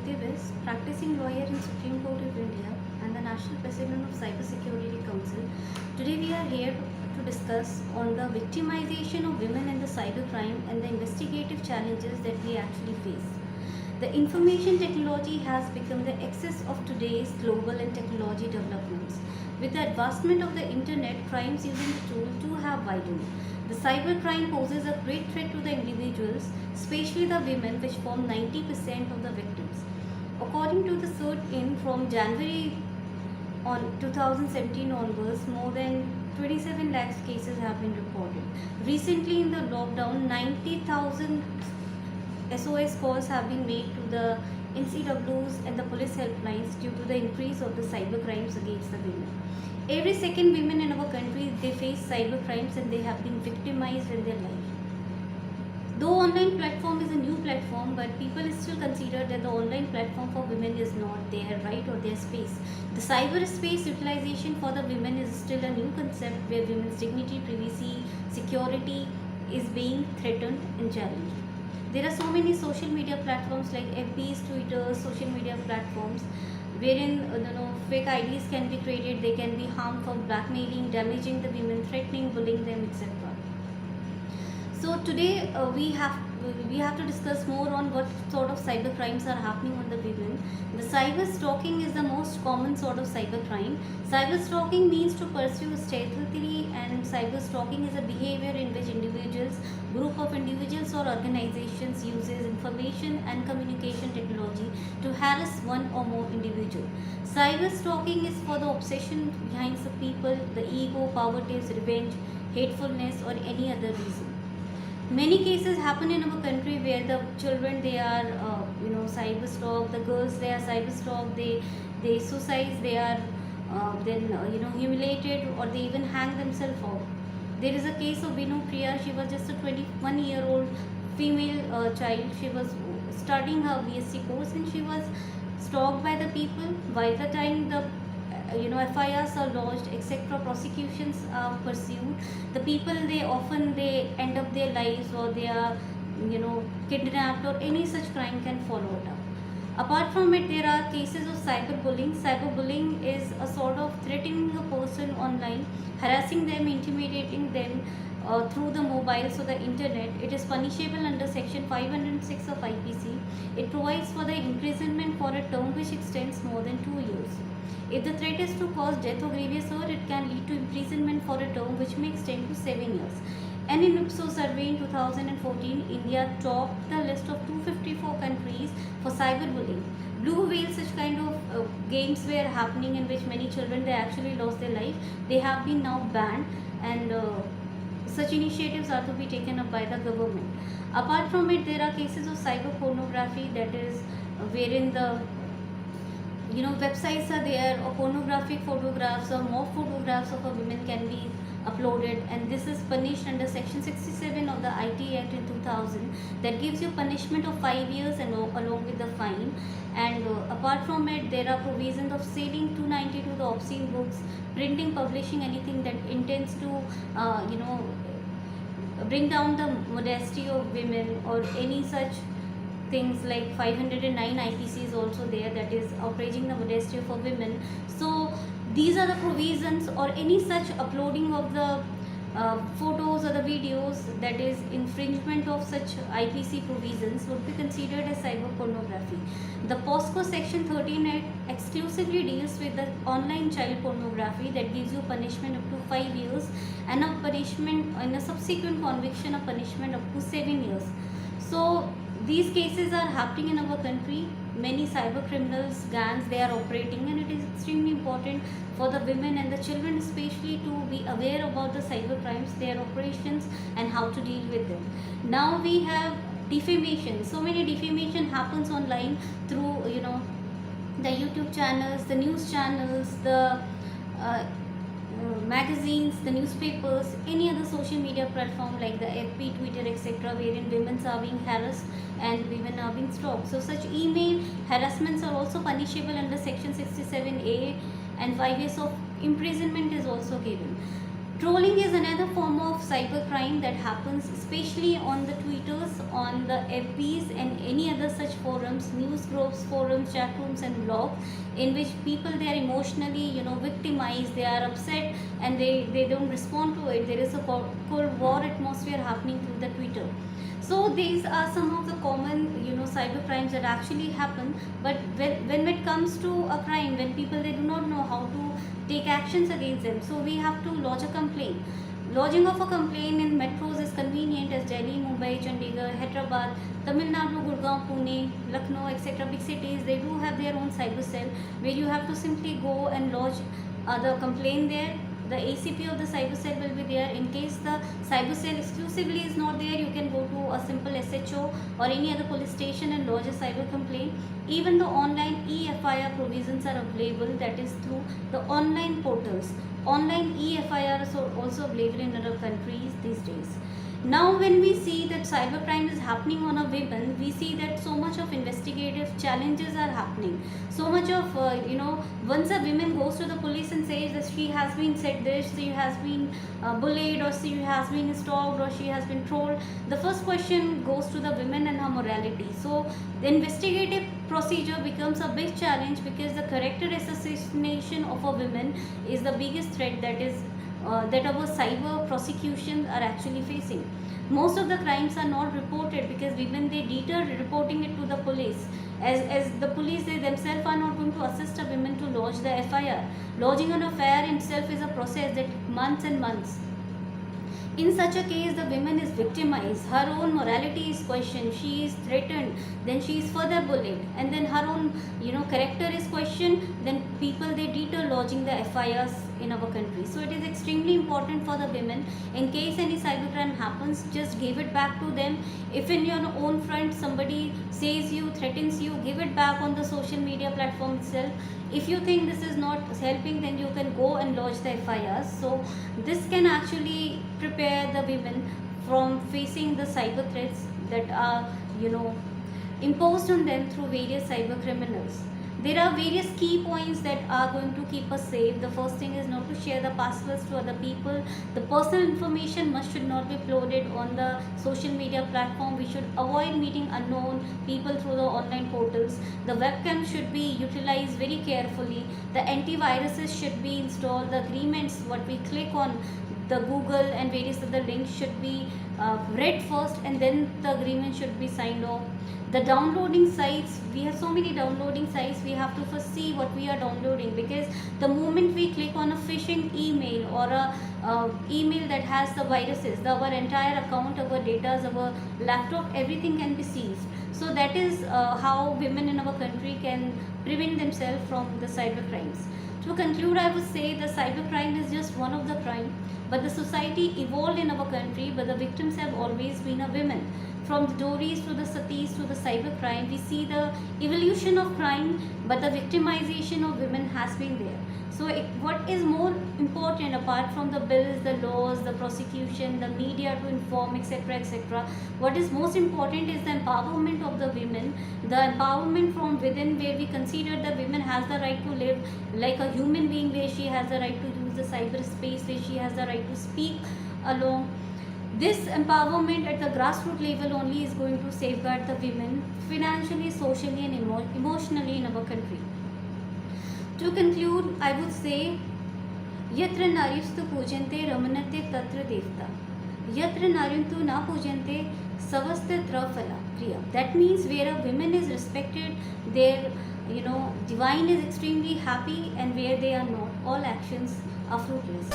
Jyoti Vis, practicing lawyer in Supreme Court of India and the National President of Cyber Security Council. Today we are here to discuss on the victimization of women in the cybercrime and the investigative challenges that we actually face. The information technology has become the axis of today's global and technology developments. With the advancement of the internet, crimes using the tool too have widened. The cybercrime poses a great threat to the individuals, especially the women, which form 90% of the victims. According to the CERT-IN, from January on 2017 onwards, more than 27 lakhs cases have been reported. Recently, in the lockdown, 90,000 SOS calls have been made to the NCWs and the police helplines due to the increase of the cyber crimes against the women. Every second women in our country, they face cyber crimes and they have been victimized in their life. Though online platform is a new platform, but people still consider that the online platform for women is not their right or their space. The cyberspace utilization for the women is still a new concept where women's dignity, privacy, security is being threatened and challenged. There are so many social media platforms like FBs, Twitter, social media platforms wherein fake IDs can be created, they can be harmful, blackmailing, damaging the women, threatening, bullying them, etc. So today we have to discuss more on what sort of cyber crimes are happening on the women. The cyber stalking is the most common sort of cyber crime. Cyber stalking means to pursue stealthily, and cyber stalking is a behavior in which individuals, group of individuals or organizations uses information and communication technology to harass one or more individual. Cyber stalking is for the obsession behind the people, the ego, poverty, revenge, hatefulness or any other reason. Many cases happen in our country where the children, they are cyber stalked, the girls, they are cyber stalked, they suicide, they are then humiliated, or they even hang themselves off. There is a case of Vinu Priya. She was just a 21-year-old female child. She was studying her BSc course and she was stalked by the people. By the time the FIRs are lodged, etc., prosecutions are pursued, the people, they end up their lives, or they are kidnapped, or any such crime can follow it up. Apart from it, there are cases of cyberbullying. Cyberbullying is a sort of threatening a person online, harassing them, intimidating them through the mobiles or the internet. It is punishable under section 506 of IPC. It provides for the imprisonment for a term which extends more than 2 years. If the threat is to cause death or grievous hurt, it can lead to imprisonment for a term which may extend to 7 years. And in Ipsos survey in 2014, India topped the list of 254 countries for cyberbullying. Blue whale, such kind of games were happening in which many children, they actually lost their life. They have been now banned, and such initiatives are to be taken up by the government. Apart from it, there are cases of cyber pornography, that is wherein the websites are there, or pornographic photographs or mock photographs of a women can be uploaded, and this is punished under section 67 of the IT Act in 2000, that gives you punishment of 5 years and along with the fine. And apart from it, there are provisions of selling 292 the obscene books, printing, publishing anything that intends to bring down the modesty of women, or any such things like 509 IPC is also there, that is outraging the modesty of a women. So these are the provisions, or any such uploading of the photos or the videos that is infringement of such IPC provisions would be considered as cyber pornography. The POSCO section 13 Act exclusively deals with the online child pornography, that gives you punishment up to 5 years, and a punishment in a subsequent conviction, a punishment up to 7 years. So these cases are happening in our country. Many cyber criminals, gangs, they are operating, and it is extremely important for the women and the children especially to be aware about the cyber crimes, their operations, and how to deal with them. Now we have defamation. So many defamation happens online through the YouTube channels, the news channels, the magazines, the newspapers, any other social media platform like the FB, Twitter, etc., wherein women are being harassed and women are being stalked. So such email harassments are also punishable under section 67A, and 5 years of imprisonment is also given. Trolling is another form of cybercrime that happens especially on the Twitters, on the FBs and any other such forums, news groups, forums, chat rooms and blogs, in which people, they are emotionally, victimized, they are upset and they don't respond to it. There is a Cold War atmosphere happening through the Twitter. So these are some of the common, cyber crimes that actually happen. But when it comes to a crime, when people, they do not know how to take actions against them, so we have to lodge a complaint. Lodging of a complaint in metros is convenient as Delhi, Mumbai, Chandigarh, Hyderabad, Tamil Nadu, Gurgaon, Pune, Lucknow, etc. Big cities, they do have their own cyber cell where you have to simply go and lodge the complaint there. The ACP of the cyber cell will be there. In case the cyber cell exclusively is not there, you can go to a simple SHO or any other police station and lodge a cyber complaint. Even the online e-FIR provisions are available, that is through the online portals. Online e-FIR is also available in other countries these days. Now when we see that cybercrime is happening on a women, we see that so much of investigative challenges are happening. So much of, once a woman goes to the police and says that she has been said this, she has been bullied, or she has been stalked, or she has been trolled, the first question goes to the women and her morality. So the investigative procedure becomes a big challenge because the character assassination of a woman is the biggest threat that our cyber prosecutions are actually facing. Most of the crimes are not reported because women, they deter reporting it to the police, as the police, they themselves are not going to assist a woman to lodge the FIR. Lodging an FIR itself is a process that months and months. In such a case, the woman is victimized, her own morality is questioned, she is threatened, then she is further bullied, and then her own character is questioned, then people, they deter lodging the FIRs in our country. So it is extremely important for the women, in case any cybercrime happens, just give it back to them. If in your own front somebody says you, threatens you, give it back on the social media platform itself. If you think this is not helping, then you can go and lodge the FIRs. So this can actually prepare the women from facing the cyber threats that are imposed on them through various cyber criminals. There are various key points that are going to keep us safe. The first thing is not to share the passwords to other people. The personal information should not be uploaded on the social media platform. We should avoid meeting unknown people through the online portals. The webcam should be utilized very carefully. The antiviruses should be installed. The agreements, what we click on the Google and various other links, should be read first, and then the agreement should be signed off. The downloading sites, we have so many downloading sites, we have to first see what we are downloading, because the moment we click on a phishing email or a email that has the viruses, our entire account, our data, our laptop, everything can be seized. So that is how women in our country can prevent themselves from the cyber crimes. To conclude, I would say the cybercrime is just one of the crime, but the society evolved in our country, but the victims have always been a women. From the Doris to the Satis to the cybercrime, we see the evolution of crime, but the victimization of women has been there. So what is more important apart from the bills, the laws, the prosecution, the media to inform, etc., etc., what is most important is the empowerment of the women, the empowerment from within, where we consider the women has the right to live like a human being, where she has the right to use the cyberspace, where she has the right to speak alone. This empowerment at the grassroots level only is going to safeguard the women financially, socially and emotionally in our country. To conclude, I would say, Yatra Naryustu Pujante Ramanate Tatra Devta. Yatra Naryuntu Na Pujante Savaste Trafala Priya. That means where a woman is respected, their divine is extremely happy, and where they are not, all actions are fruitless.